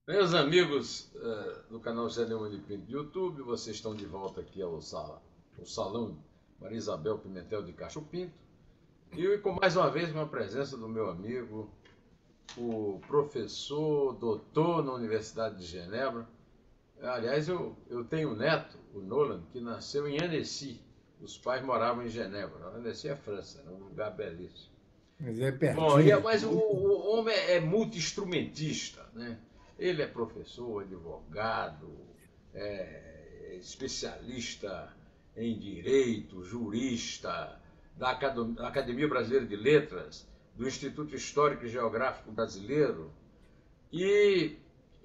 Meus amigos do canal Zé Leão de Pinto do YouTube, vocês estão de volta aqui ao Salão Maria Isabel Pimentel de Castro Pinto. E com mais uma vez com a presença do meu amigo, o professor, doutor na Universidade de Genebra. Aliás, eu tenho um neto, o Nolan, que nasceu em Annecy. Os pais moravam em Genebra. Annecy é França, é um lugar belíssimo. Mas é Bom, pertinho. mas o homem é multi-instrumentista, né? Ele é professor, advogado, é especialista em direito, jurista da Academia Brasileira de Letras, do Instituto Histórico e Geográfico Brasileiro. E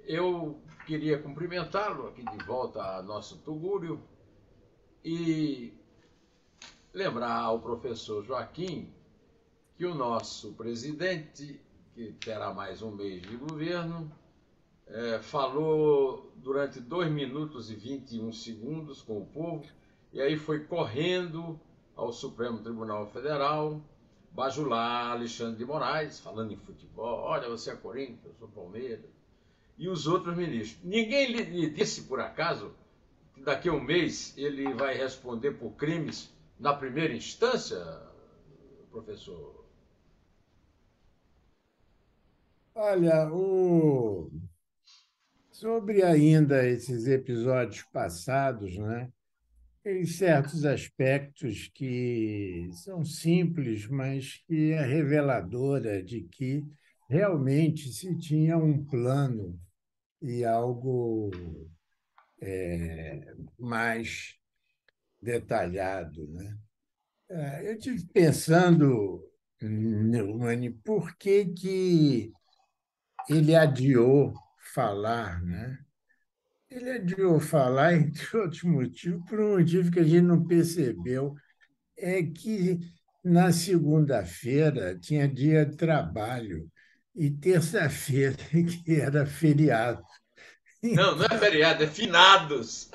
eu queria cumprimentá-lo aqui de volta a nosso Tugúrio e lembrar ao professor Joaquim que o nosso presidente, que terá mais um mês de governo, falou durante 2 minutos e 21 segundos com o povo, e aí foi correndo ao Supremo Tribunal Federal, bajular Alexandre de Moraes, falando em futebol, olha, você é Corinthians, eu sou Palmeiras, e os outros ministros. Ninguém lhe disse, por acaso, que daqui a um mês ele vai responder por crimes na primeira instância, professor? Olha, sobre ainda esses episódios passados, né? Tem certos aspectos que são simples, mas que é reveladora de que realmente se tinha um plano e algo mais detalhado, né? Eu tive pensando, Neumann, por que ele adiou falar, né? Ele adiou falar, entre outros motivos, por um motivo que a gente não percebeu, é que na segunda-feira tinha dia de trabalho e terça-feira que era feriado. Não, não é feriado, é finados.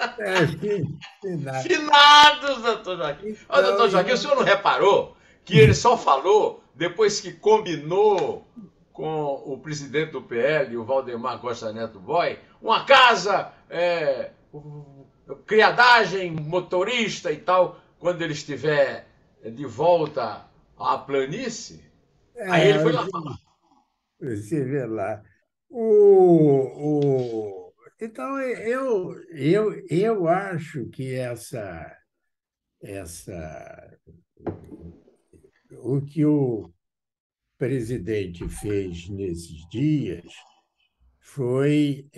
Final. Finados, doutor Joaquim. Ó, Então, doutor Joaquim, o senhor não reparou que ele só falou depois que combinou com o presidente do PL, o Valdemar Costa Neto Boy, uma casa, criadagem, motorista e tal, quando ele estiver de volta à planície? Aí ele foi lá falar. você vê lá. Então, eu acho que essa, o que o presidente fez nesses dias foi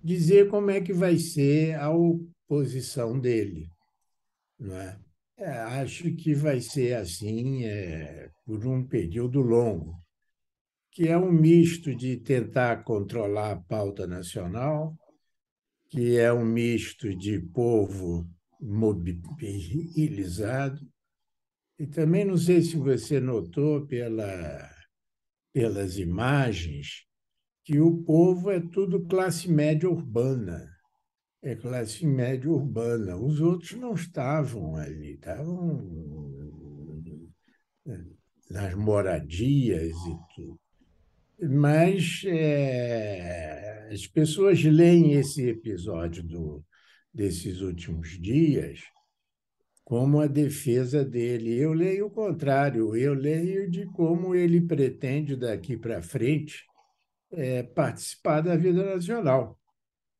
dizer como é que vai ser a oposição dele, não é? Acho que vai ser assim por um período longo, que é um misto de tentar controlar a pauta nacional, que é um misto de povo mobilizado. E também não sei se você notou pelas imagens que o povo é tudo classe média urbana. É classe média urbana. Os outros não estavam ali, estavam nas moradias e tudo. Mas as pessoas leem esse episódio desses últimos dias como a defesa dele. Eu leio o contrário, eu leio de como ele pretende, daqui para frente, participar da vida nacional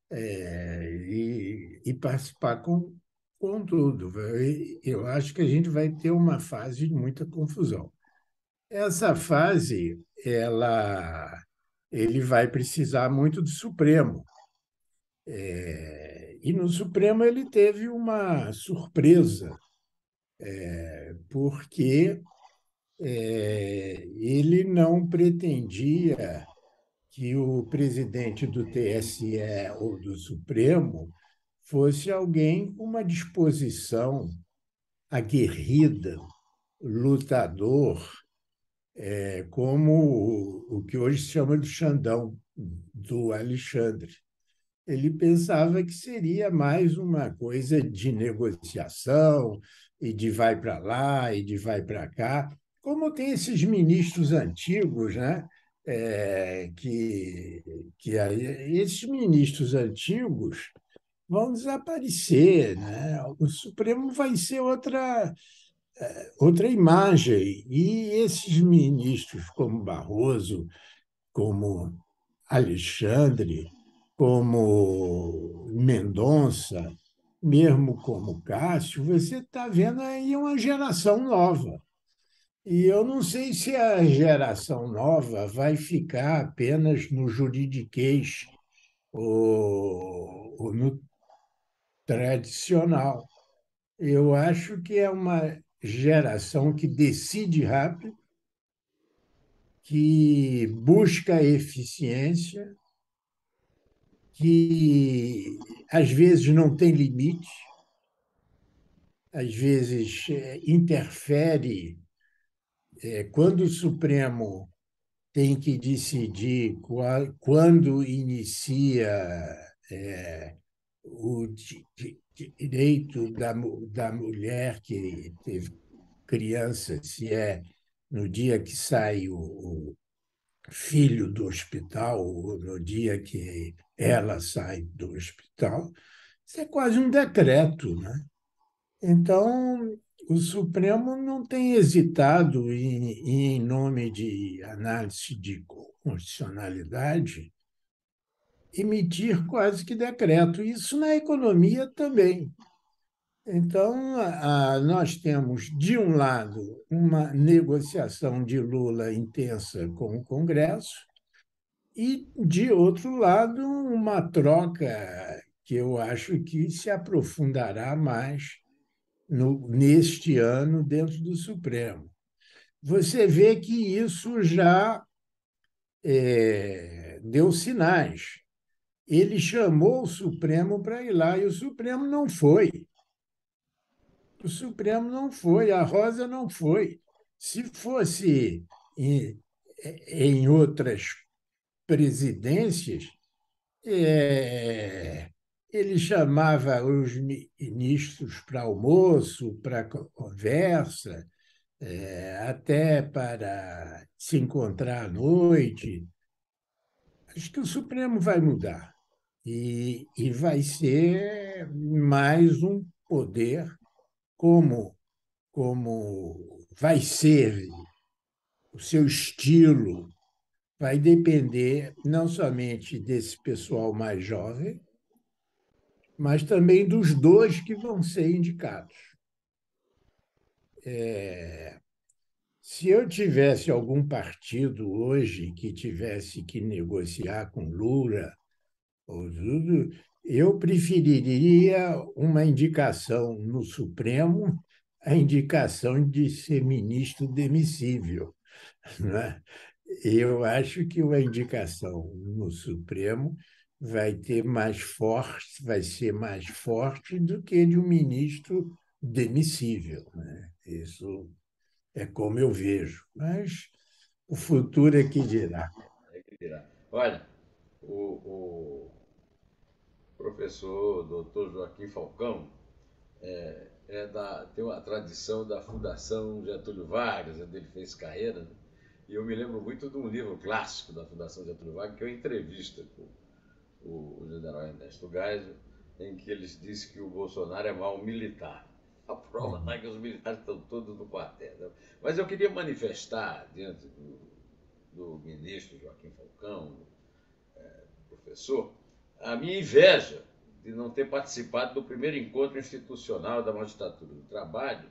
e participar com tudo. Eu acho que a gente vai ter uma fase de muita confusão. Essa fase, ele vai precisar muito do Supremo. E no Supremo ele teve uma surpresa, porque ele não pretendia que o presidente do TSE ou do Supremo fosse alguém com uma disposição aguerrida, lutador, como o que hoje se chama de Xandão, do Alexandre. Ele pensava que seria mais uma coisa de negociação e de vai para lá e de vai para cá, como tem esses ministros antigos, né? esses ministros antigos vão desaparecer, né? O Supremo vai ser outra imagem. E esses ministros, como Barroso, como Alexandre, como Mendonça, mesmo como Cássio, você está vendo aí uma geração nova. E eu não sei se a geração nova vai ficar apenas no juridiquês ou no tradicional. Eu acho que é uma geração que decide rápido, que busca eficiência, que às vezes não tem limite, às vezes interfere. Quando o Supremo tem que decidir quando inicia o direito da mulher que teve criança, se é no dia que sai o filho do hospital, ou no dia que ela sai do hospital, isso é quase um decreto, né? Então, o Supremo não tem hesitado em nome de análise de constitucionalidade, emitir quase que decreto. Isso na economia também. Então, nós temos, de um lado, uma negociação de Lula intensa com o Congresso, e, de outro lado, uma troca que eu acho que se aprofundará mais neste ano dentro do Supremo. Você vê que isso já deu sinais. Ele chamou o Supremo para ir lá e o Supremo não foi. O Supremo não foi, a Rosa não foi. Se fosse em outras presidências, ele chamava os ministros para almoço, para conversa, até para se encontrar à noite. Acho que o Supremo vai mudar e vai ser mais um poder como vai ser o seu estilo, vai depender não somente desse pessoal mais jovem, mas também dos dois que vão ser indicados. Se eu tivesse algum partido hoje que tivesse que negociar com Lula, ou tudo, eu preferiria uma indicação no Supremo, a indicação de ser ministro demissível, né? Eu acho que uma indicação no Supremo vai ser mais forte do que de um ministro demissível, né? Isso é como eu vejo, mas o futuro é que dirá. É que dirá. Olha, o professor doutor Joaquim Falcão tem uma tradição da Fundação Getúlio Vargas, onde ele fez carreira, né? E eu me lembro muito de um livro clássico da Fundação Getúlio Vargas, que é uma entrevista com o general Ernesto Geisel, em que eles dizem que o Bolsonaro é mau militar. A prova está que os militares estão todos no quartel. Né? Mas eu queria manifestar, diante do ministro Joaquim Falcão, professor, a minha inveja de não ter participado do primeiro encontro institucional da Magistratura do Trabalho.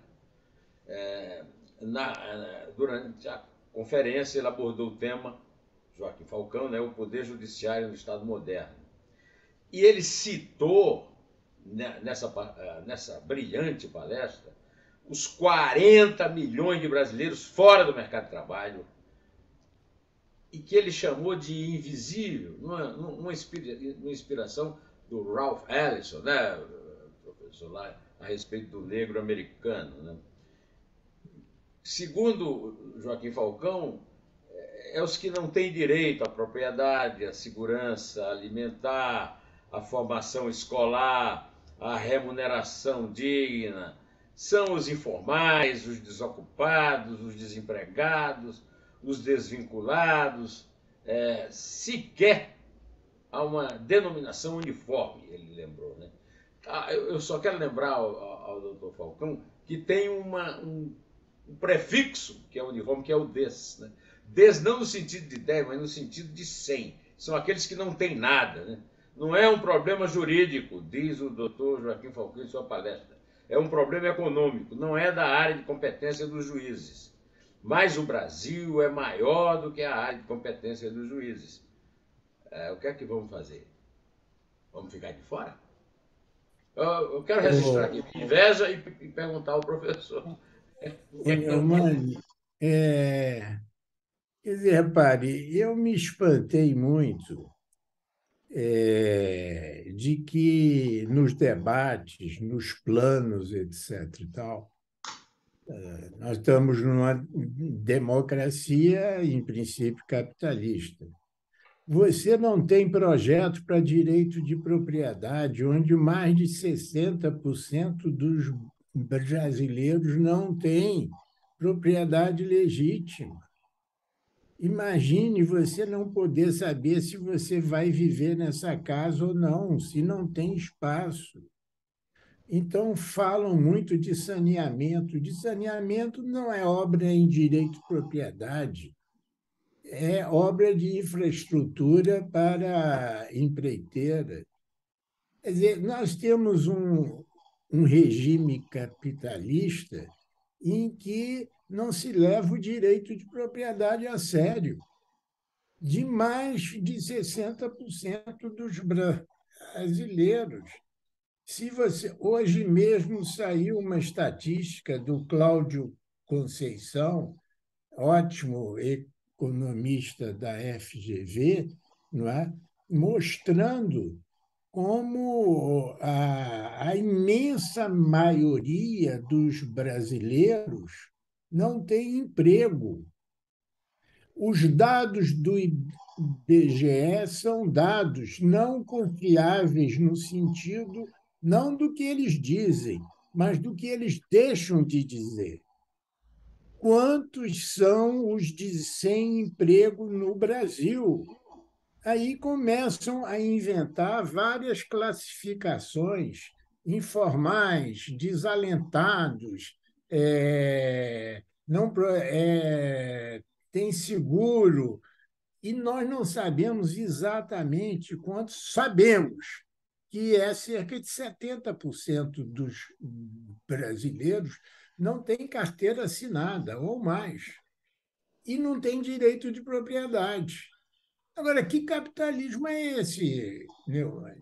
Durante a conferência, ele abordou o tema, Joaquim Falcão, né, o Poder Judiciário no Estado Moderno. E ele citou, nessa brilhante palestra, os 40 milhões de brasileiros fora do mercado de trabalho, e que ele chamou de invisível, numa inspiração do Ralph Ellison, né, professor lá, a respeito do negro americano. Né? Segundo Joaquim Falcão, os que não têm direito à propriedade, à segurança alimentar, à formação escolar, à remuneração digna, são os informais, os desocupados, os desempregados, os desvinculados, sequer a uma denominação uniforme, ele lembrou. Né? Eu só quero lembrar ao doutor Falcão que tem um prefixo que é uniforme, que é o des. Né? Des não no sentido de 10, mas no sentido de 100. São aqueles que não têm nada. Né? Não é um problema jurídico, diz o doutor Joaquim Falcão em sua palestra. É um problema econômico, não é da área de competência dos juízes. Mas o Brasil é maior do que a área de competência dos juízes. O que é que vamos fazer? Vamos ficar de fora? Eu quero registrar aqui inveja e perguntar ao professor. O que é que nós vamos... Mani, quer dizer, repare, eu me espantei muito de que nos debates, nos planos, etc. e tal, nós estamos numa democracia, em princípio, capitalista. Você não tem projeto para direito de propriedade, onde mais de 60% dos brasileiros não têm propriedade legítima. Imagine você não poder saber se você vai viver nessa casa ou não, se não tem espaço. Então, falam muito de saneamento. De saneamento não é obra em direito de propriedade, é obra de infraestrutura para empreiteira. Quer dizer, nós temos um regime capitalista em que não se leva o direito de propriedade a sério, de mais de 60% dos brasileiros. Se você hoje mesmo saiu uma estatística do Cláudio Conceição, ótimo economista da FGV, não é? Mostrando como a imensa maioria dos brasileiros não tem emprego. Os dados do IBGE são dados não confiáveis no sentido não do que eles dizem, mas do que eles deixam de dizer. Quantos são os de sem emprego no Brasil? Aí começam a inventar várias classificações informais, desalentados, não tem seguro, e nós não sabemos exatamente quantos, sabemos que é cerca de 70% dos brasileiros não tem carteira assinada ou mais, e não tem direito de propriedade. Agora, que capitalismo é esse, Neumann?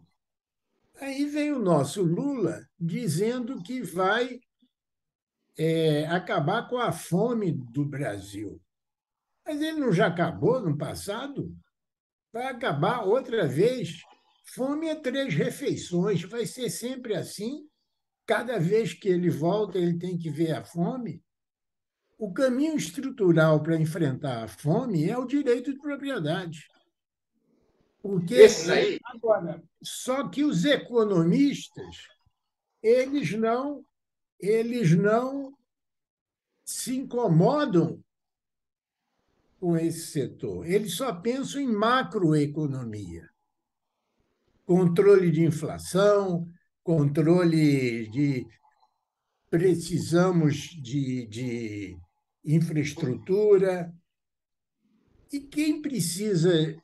Aí vem o nosso Lula dizendo que vai acabar com a fome do Brasil. Mas ele não já acabou no passado? Vai acabar outra vez? Fome é 3 refeições, vai ser sempre assim? Cada vez que ele volta, ele tem que ver a fome? O caminho estrutural para enfrentar a fome é o direito de propriedade. Esses Porque, aí, agora, só que os economistas, eles não se incomodam com esse setor. Eles só pensam em macroeconomia, controle de inflação, controle de precisamos de infraestrutura. E quem precisa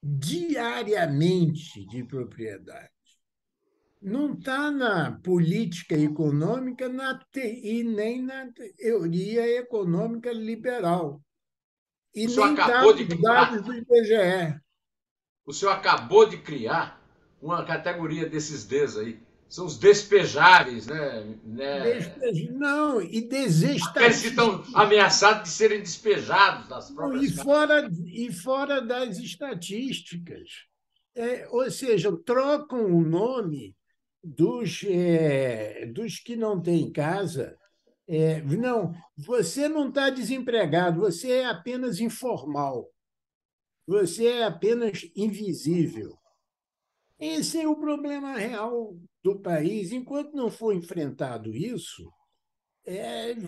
diariamente de propriedade? Não está na política econômica e nem na teoria econômica liberal. E o senhor nem está acabou de nos criar, dados do IBGE. o senhor acabou de criar uma categoria desses Ds aí. São os despejáveis, né? Não, e Aqueles que estão desestatistiza. ameaçados de serem despejados das E próprias casas. fora das estatísticas. Ou seja, trocam o nome dos que não têm casa. Não, você não está desempregado, você é apenas informal, você é apenas invisível. Esse é o problema real do país. Enquanto não for enfrentado isso,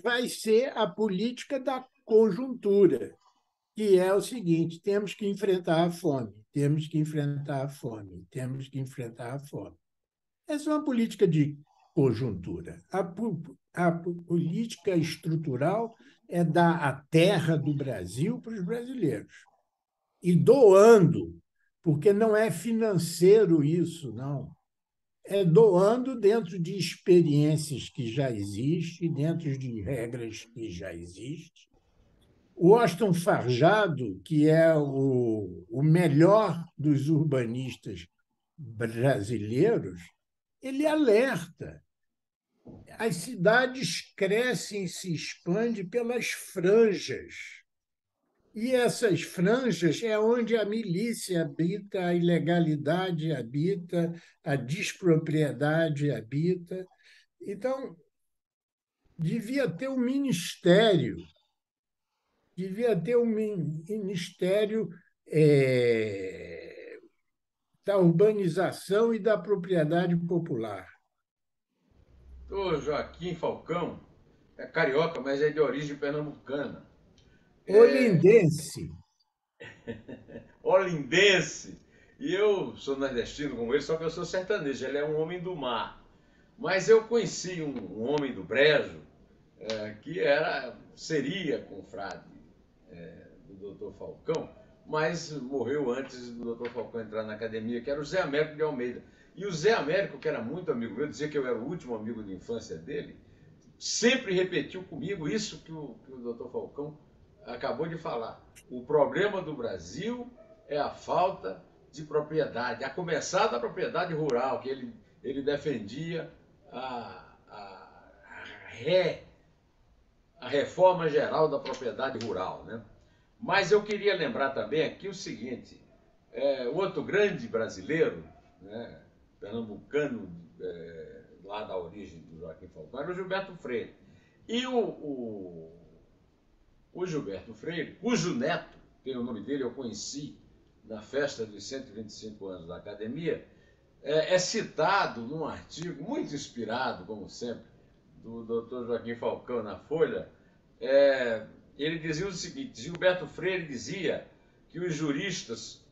vai ser a política da conjuntura. que é o seguinte: temos que enfrentar a fome, temos que enfrentar a fome, temos que enfrentar a fome. Essa é uma política de conjuntura. A política estrutural é dar a terra do Brasil para os brasileiros. E doando, porque não é financeiro isso, não. É doando dentro de experiências que já existem, dentro de regras que já existem. O Washington Farjado, que é o melhor dos urbanistas brasileiros, ele alerta. As cidades crescem e se expandem pelas franjas. E essas franjas é onde a milícia habita, a ilegalidade habita, a despropriedade habita. Então, devia ter um ministério, devia ter um ministério da urbanização e da propriedade popular. O Joaquim Falcão é carioca, mas é de origem pernambucana. Olindense. Olindense. E eu sou nordestino como ele, só que eu sou sertanejo. Ele é um homem do mar. Mas eu conheci um homem do Brejo que seria confrade do Dr. Falcão, mas morreu antes do Dr. Falcão entrar na academia, que era o Zé Américo de Almeida. E o Zé Américo, que era muito amigo meu, dizia que eu era o último amigo de infância dele, sempre repetiu comigo isso que o Dr. Falcão acabou de falar. O problema do Brasil é a falta de propriedade, a começar da propriedade rural, que ele defendia a reforma geral da propriedade rural, né? Mas eu queria lembrar também aqui o seguinte, o outro grande brasileiro, né, pernambucano, lá da origem do Joaquim Falcão, era o Gilberto Freire. E o Gilberto Freire, cujo neto, tem o nome dele, eu conheci na festa dos 125 anos da academia, é citado num artigo muito inspirado, como sempre, do Dr. Joaquim Falcão na Folha. Ele dizia o seguinte: Gilberto Freire dizia que os juristas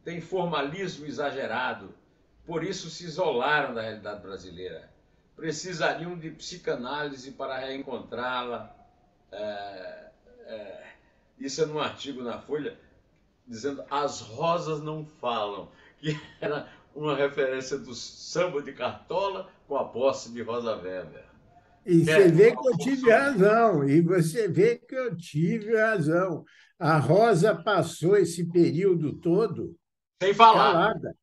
têm formalismo exagerado, por isso se isolaram da realidade brasileira. Precisariam de psicanálise para reencontrá-la. Isso é num artigo na Folha, dizendo As Rosas Não Falam, que era uma referência do samba de Cartola com a posse de Rosa Weber. E você vê que eu tive razão, e você vê que eu tive razão. A Rosa passou esse período todo sem falar. calada.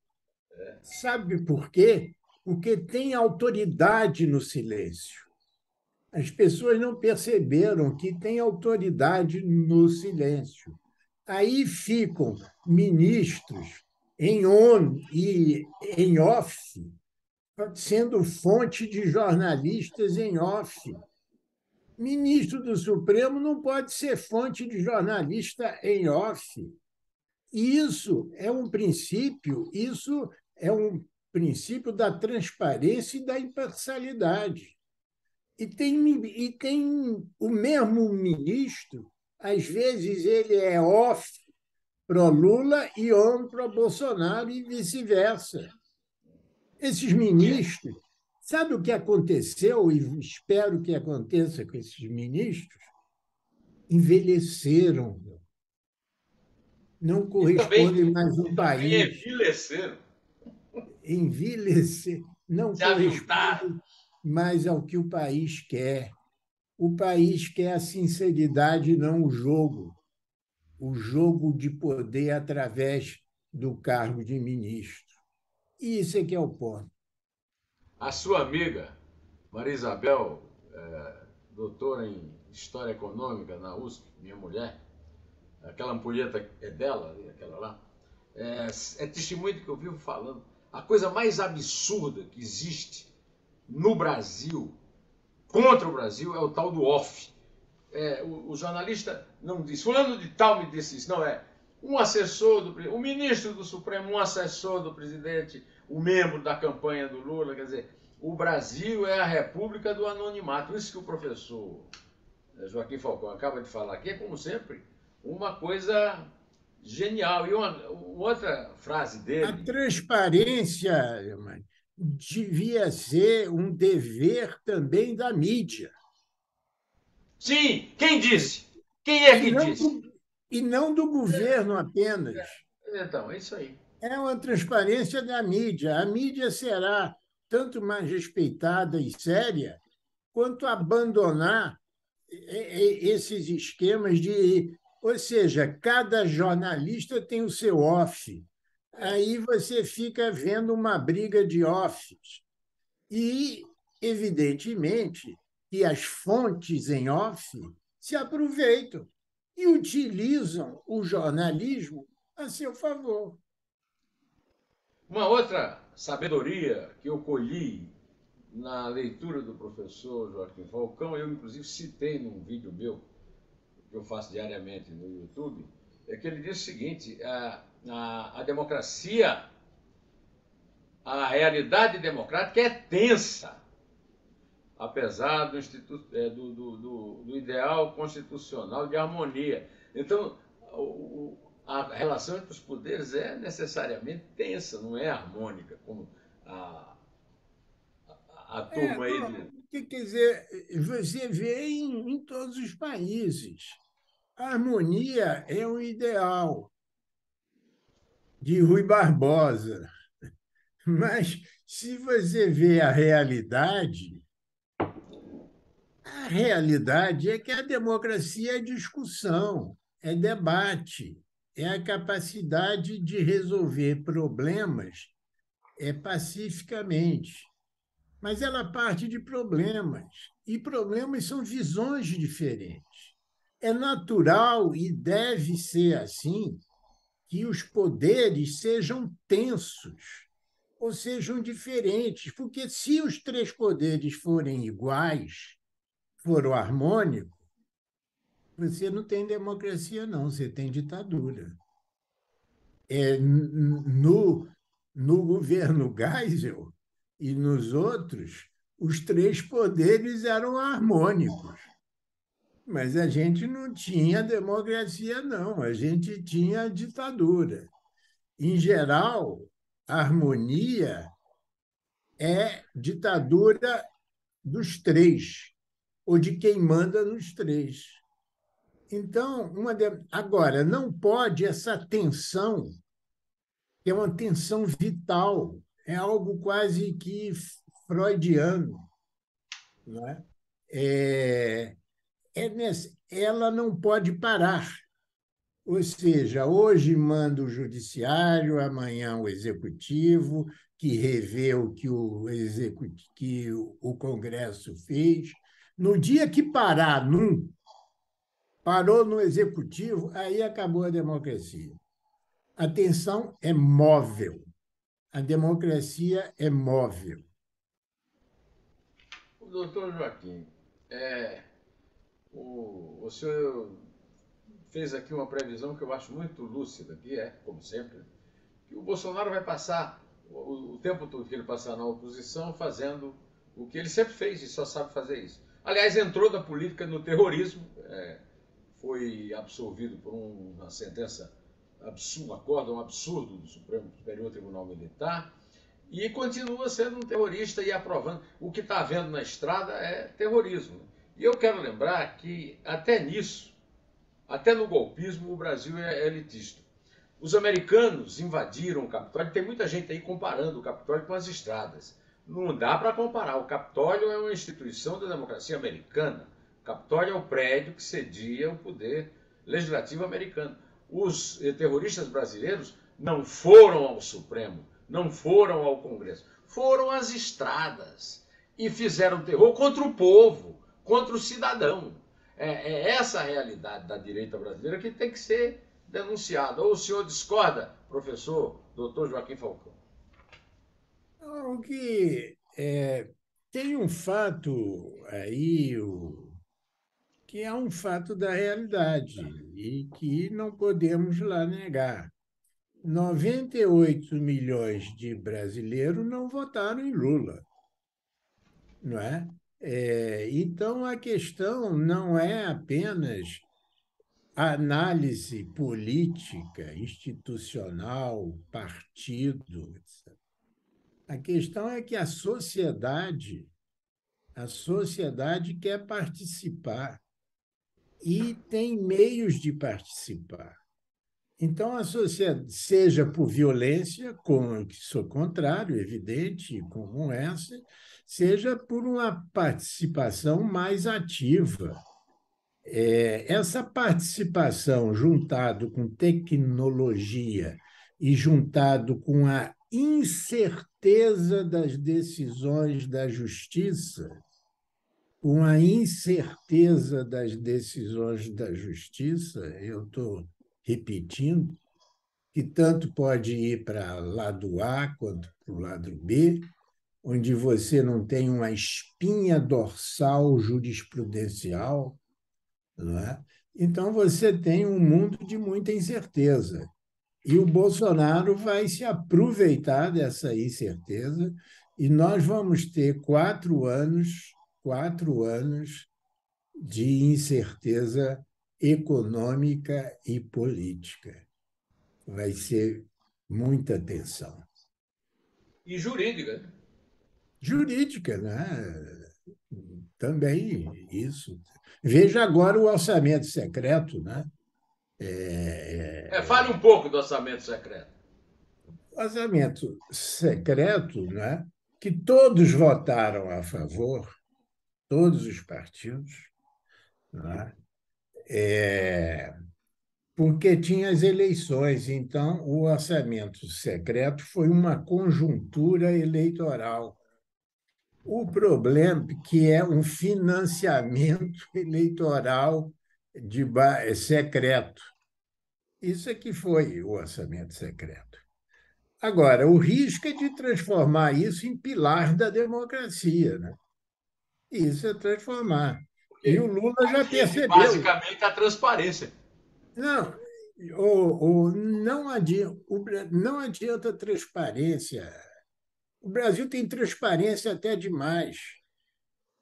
Sabe por quê? Porque tem autoridade no silêncio. As pessoas não perceberam que tem autoridade no silêncio. Aí ficam ministros em on e em off, sendo fonte de jornalistas em off. Ministro do Supremo não pode ser fonte de jornalista em off. Isso é um princípio da transparência e da imparcialidade. E tem o mesmo ministro, às vezes ele é off pro Lula e on pro Bolsonaro e vice-versa. Esses ministros, sabe o que aconteceu, e espero que aconteça com esses ministros? Envelheceram, não correspondem mais ao país. Envelheceram. Envelhecer, não correspondem mais ao que o país quer. O país quer a sinceridade, não o jogo de poder através do cargo de ministro. E isso é que é o ponto. A sua amiga, Maria Isabel, doutora em História Econômica na USP, minha mulher, aquela ampulheta é dela, aquela lá, é testemunho do que eu vivo falando. A coisa mais absurda que existe no Brasil, contra o Brasil, é o tal do off. O jornalista não diz, fulano de tal me disse isso, não é. Um assessor o ministro do Supremo, um assessor do presidente, o membro da campanha do Lula, quer dizer, o Brasil é a república do anonimato. Isso que o professor Joaquim Falcão acaba de falar aqui é, como sempre, uma coisa genial. E uma outra frase A dele. transparência, Mãe, devia ser um dever também da mídia, Sim, quem disse? Quem é e que não disse? do, e não do governo apenas. Então, é isso aí. É uma transparência da mídia. A mídia será tanto mais respeitada e séria quanto abandonar esses esquemas de. Ou seja, cada jornalista tem o seu off. Aí você fica vendo uma briga de offs. E, evidentemente, que as fontes em off se aproveitam e utilizam o jornalismo a seu favor. Uma outra sabedoria que eu colhi na leitura do professor Joaquim Falcão, eu inclusive citei num vídeo meu, que eu faço diariamente no YouTube, é que ele diz o seguinte: a democracia, a realidade democrática é tensa, apesar do ideal constitucional de harmonia. Então, a relação entre os poderes é necessariamente tensa, não é harmônica, como a, a turma aí Não, de. quer dizer, você vê em todos os países. A harmonia é um ideal de Rui Barbosa, mas se você vê a realidade é que a democracia é discussão, é debate, é a capacidade de resolver problemas pacificamente. Mas ela parte de problemas, e problemas são visões diferentes. É natural e deve ser assim que os poderes sejam tensos ou sejam diferentes, porque se os três poderes forem iguais, forem harmônicos, você não tem democracia, não, você tem ditadura. No governo Geisel e nos outros, os três poderes eram harmônicos, mas a gente não tinha democracia, não, a gente tinha ditadura. Em geral, a harmonia é ditadura dos três, ou de quem manda nos três. Então, agora, não pode essa tensão, que é uma tensão vital, é algo quase que freudiano, não é? Ela não pode parar. Ou seja, hoje manda o judiciário, amanhã o executivo, que revê o que que o Congresso fez. No dia que parar parou no executivo, aí acabou a democracia. A tensão é móvel, a democracia é móvel. O doutor Joaquim, o senhor fez aqui uma previsão que eu acho muito lúcida, que é, como sempre, que o Bolsonaro vai passar o tempo todo que ele passar na oposição fazendo o que ele sempre fez e só sabe fazer isso. Aliás, entrou da política no terrorismo, foi absolvido por uma sentença absurda, um acórdão absurdo do Supremo Superior Tribunal Militar, e continua sendo um terrorista e aprovando. O que está havendo na estrada é terrorismo. E eu quero lembrar que até nisso, até no golpismo, o Brasil é elitista. Os americanos invadiram o Capitólio, tem muita gente aí comparando o Capitólio com as estradas. Não dá para comparar. O Capitólio é uma instituição da democracia americana. O Capitólio é o prédio que cedia o poder legislativo americano. Os terroristas brasileiros não foram ao Supremo, não foram ao Congresso, foram às estradas e fizeram terror contra o povo, contra o cidadão. É essa a realidade da direita brasileira que tem que ser denunciada. Ou o senhor discorda, professor doutor Joaquim Falcão? O que tem um fato aí, que é um fato da realidade e que não podemos lá negar. 98 milhões de brasileiros não votaram em Lula, não é? Então, a questão não é apenas a análise política, institucional, partido, etc. A questão é que a sociedade quer participar e tem meios de participar. Então, a sociedade, seja por violência, como que sou contrário, evidente, como essa, seja por uma participação mais ativa. Essa participação, juntado com tecnologia e juntado com a incerteza das decisões da justiça, com a incerteza das decisões da justiça, eu estou repetindo, que tanto pode ir para o lado A quanto para o lado B, onde você não tem uma espinha dorsal jurisprudencial, não é? Então, você tem um mundo de muita incerteza. E o Bolsonaro vai se aproveitar dessa incerteza, e nós vamos ter 4 anos de incerteza econômica e política. Vai ser muita tensão. E jurídica, né? Jurídica, né? Também isso. Veja agora o orçamento secreto, né? Fale um pouco do orçamento secreto. Orçamento secreto, né? Que todos votaram a favor, todos os partidos, né? Porque tinha as eleições, então o orçamento secreto foi uma conjuntura eleitoral. O problema é que é um financiamento eleitoral secreto. Isso é que foi o orçamento secreto. Agora, o risco é de transformar isso em pilar da democracia, né? Isso é transformar. E o Porque Lula já atinge percebeu. basicamente a transparência. Não, não adianta transparência. O Brasil tem transparência até demais.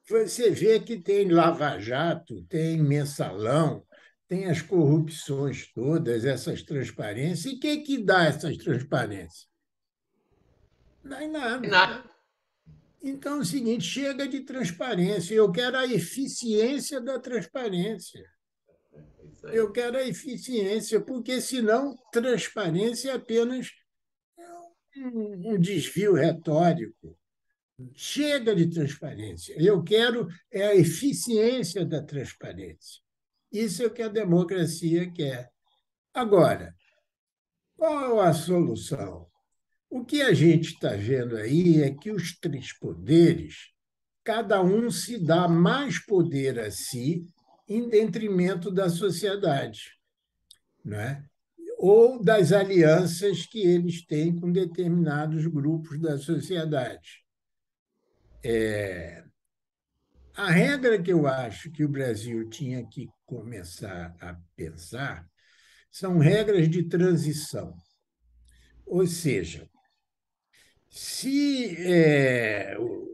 Você vê que tem lava-jato, tem mensalão, tem as corrupções todas, essas transparências. E quem que dá essas transparências? Não dá em E nada. nada. Então é o seguinte: chega de transparência. Eu quero a eficiência da transparência. É isso aí. Eu quero a eficiência, porque senão transparência é apenas um desvio retórico. Chega de transparência. Eu quero a eficiência da transparência. Isso é o que a democracia quer. Agora, qual a solução? O que a gente está vendo aí é que os três poderes, cada um se dá mais poder a si em detrimento da sociedade, não é? Ou das alianças que eles têm com determinados grupos da sociedade. A regra que eu acho que o Brasil tinha que começar a pensar são regras de transição. Ou seja, se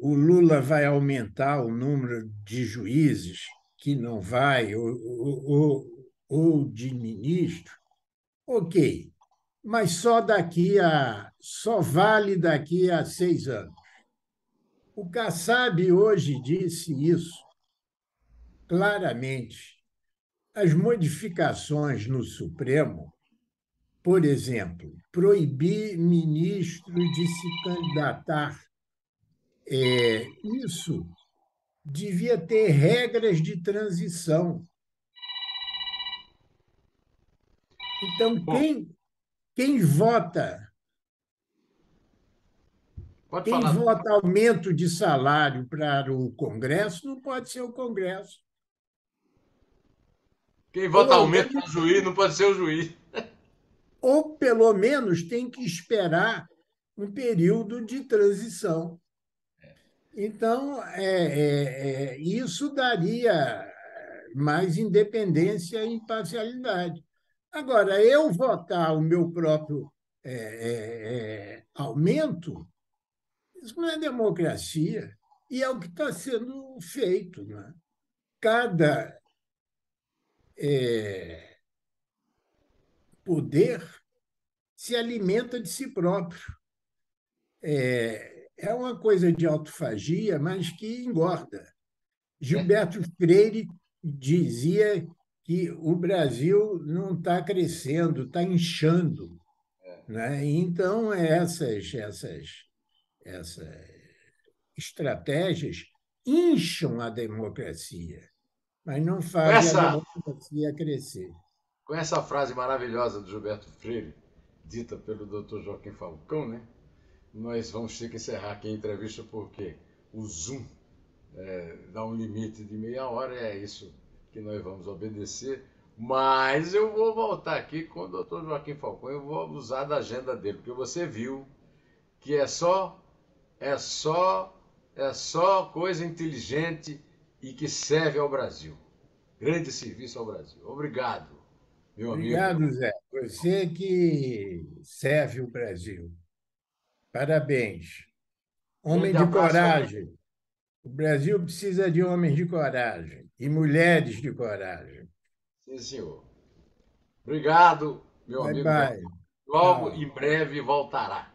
o Lula vai aumentar o número de juízes, que não vai, ou de ministro, ok, mas só vale daqui a 6 anos. O Kassab hoje disse isso claramente. As modificações no Supremo, por exemplo, proibir ministro de se candidatar, isso devia ter regras de transição. Então, Bom, quem vota, pode quem falar. vota aumento de salário para o Congresso não pode ser o Congresso. Quem Ou vota aumento alguém, para juiz não pode ser o juiz. ou pelo menos tem que esperar um período de transição. Então, isso daria mais independência e imparcialidade. Agora, eu votar o meu próprio aumento, isso não é democracia, e é o que está sendo feito. Né? Cada poder se alimenta de si próprio. É uma coisa de autofagia, mas que engorda. Gilberto Freire dizia que o Brasil não está crescendo, está inchando, né? Então, essas estratégias incham a democracia, mas não Com fazem a essa, democracia crescer. com essa frase maravilhosa do Gilberto Freire, dita pelo Dr. Joaquim Falcão, né? Nós vamos ter que encerrar aqui a entrevista porque o Zoom dá um limite de meia hora, é isso que nós vamos obedecer. Mas eu vou voltar aqui com o Dr. Joaquim Falcão, eu vou usar da agenda dele, porque você viu que é só, é só coisa inteligente e que serve ao Brasil. Grande serviço ao Brasil. Obrigado, meu amigo. Obrigado, Zé. Você que serve o Brasil. Parabéns. Homem Grande de abraço. coragem. O Brasil precisa de homens de coragem e mulheres de coragem. Sim, senhor. Obrigado, meu Bye, amigo. bye. Logo Tchau. em breve voltará.